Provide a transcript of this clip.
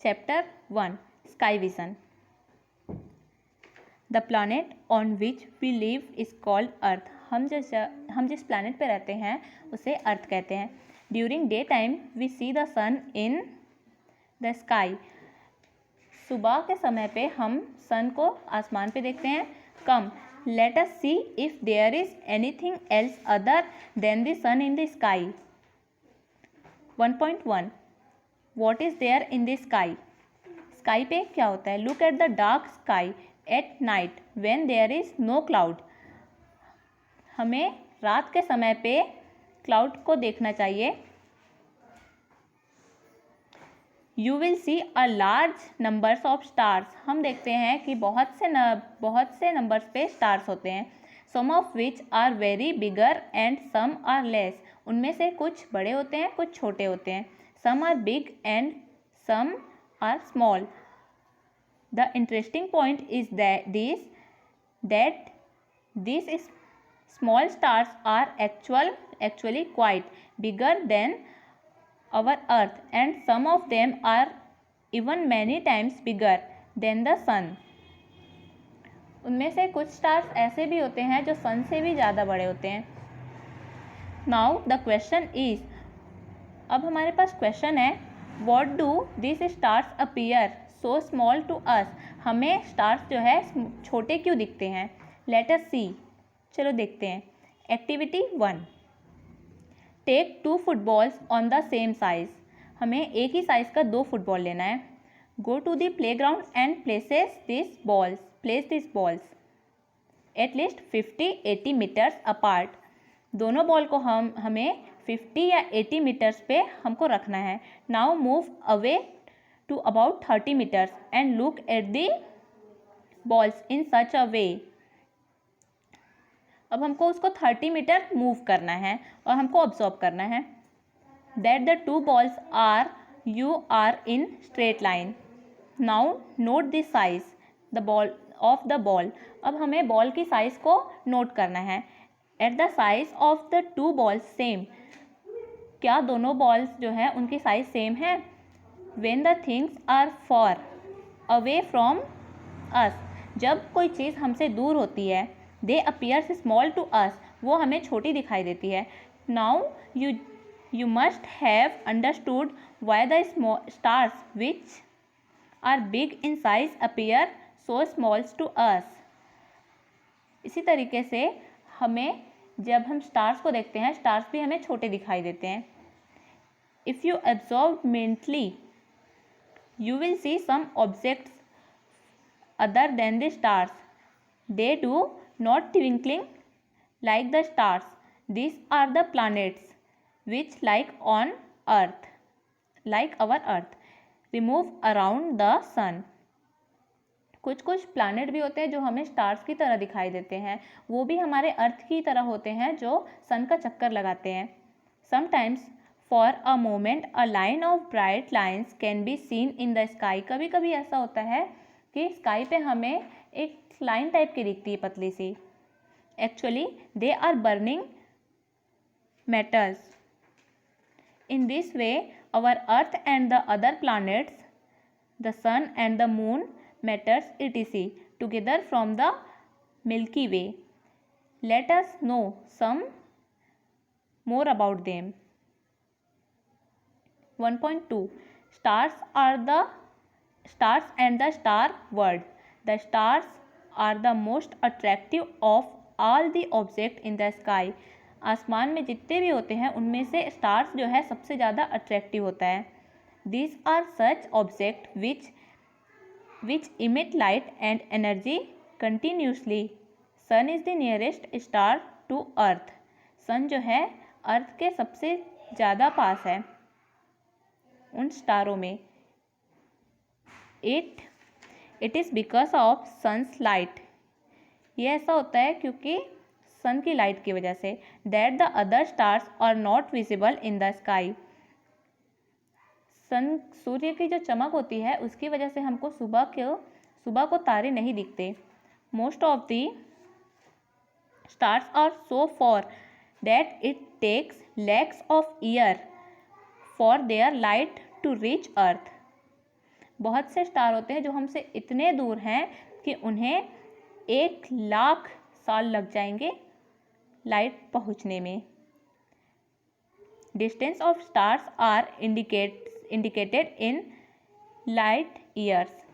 Chapter 1 Sky Vision. The planet on which we live is called Earth. हम जिस planet पे रहते हैं उसे अर्थ कहते हैं. During daytime we see the sun in the sky. सुबह के समय पे हम सन को आसमान पे देखते हैं. Come, let us see if there is anything else other than the sun in the sky. 1.1 What is there in the sky? Sky पे क्या होता है? Look at the dark sky at night when there is no cloud. हमें रात के समय पे cloud को देखना चाहिए. You will see a large numbers of stars. हम देखते हैं कि बहुत से नंबर्स पे स्टार्स होते हैं. Some of which are very bigger and some are less. उनमें से कुछ बड़े होते हैं, कुछ छोटे होते हैं. Some are big and some are small. The interesting point is that these small stars are actually quite bigger than our Earth, and some of them are even many times bigger than the sun. उनमें से कुछ stars ऐसे भी होते हैं जो सन से भी ज़्यादा बड़े होते हैं. Now the question is, अब हमारे पास क्वेश्चन है, what do these stars appear so small to us? हमें स्टार्स जो है छोटे क्यों दिखते हैं? Let us see. चलो देखते हैं. Activity 1. Take 2 footballs on the same size. हमें एक ही साइज का 2 फुटबॉल लेना है. Go to the playground and place these balls at least 50-80 meters apart. दोनों बॉल को हमें 50 या 80 मीटर्स पे हमको रखना है. Now move away to about 30 metres and look at the balls in such a way. अब हमको उसको 30 मीटर मूव करना है और हमको ऑब्जर्व करना है. That the 2 balls are in straight line. Now note the size of the ball. अब हमें बॉल की साइज को नोट करना है. At the size of the 2 balls same. क्या दोनों बॉल्स जो है उनकी साइज सेम है? When the things are far away from us. जब कोई चीज़ हमसे दूर होती है, they appears small to us. वो हमें छोटी दिखाई देती है. Now you must have understood why the stars which are big in size appear so smalls to us. इसी तरीके से हमें जब हम स्टार्स को देखते हैं, स्टार्स भी हमें छोटे दिखाई देते हैं. If you observe mentally you will see some objects other than the stars. They do not twinkling like the stars. This are the planets which like our earth remove around the sun. कुछ planet भी होते हैं जो हमें stars की तरह दिखाई देते हैं. वो भी हमारे अर्थ की तरह होते हैं जो सन का चक्कर लगाते हैं. Sometimes for a moment a line of bright lines can be seen in the sky. कभी कभी ऐसा होता है कि स्काई पे हमें एक लाइन टाइप की दिखती है, पतली सी. Actually they are burning metals. In this way our earth and the other planets, the sun and the moon, matters etc. together from the Milky Way. Let us know some more about them. 1.2 Stars and the star world. The stars are the most attractive of all the objects in the sky. आसमान में जितने भी होते हैं उनमें से stars जो है सबसे ज़्यादा अट्रैक्टिव होता है. These are such objects which emit light and energy continuously. Sun is the nearest star to Earth. सन जो है अर्थ के सबसे ज़्यादा पास है उन स्टारों में. It is because of sun's light. ये ऐसा होता है क्योंकि सन की लाइट की वजह से. That the other stars are not visible in the sky. सूर्य की जो चमक होती है उसकी वजह से हमको सुबह को तारे नहीं दिखते. Most of the stars are so far that it takes lakhs of year for their light to reach earth. बहुत से स्टार होते हैं जो हमसे इतने दूर हैं कि उन्हें 1,00,000 साल लग जाएंगे लाइट पहुंचने में। Distance of stars are indicated in light years.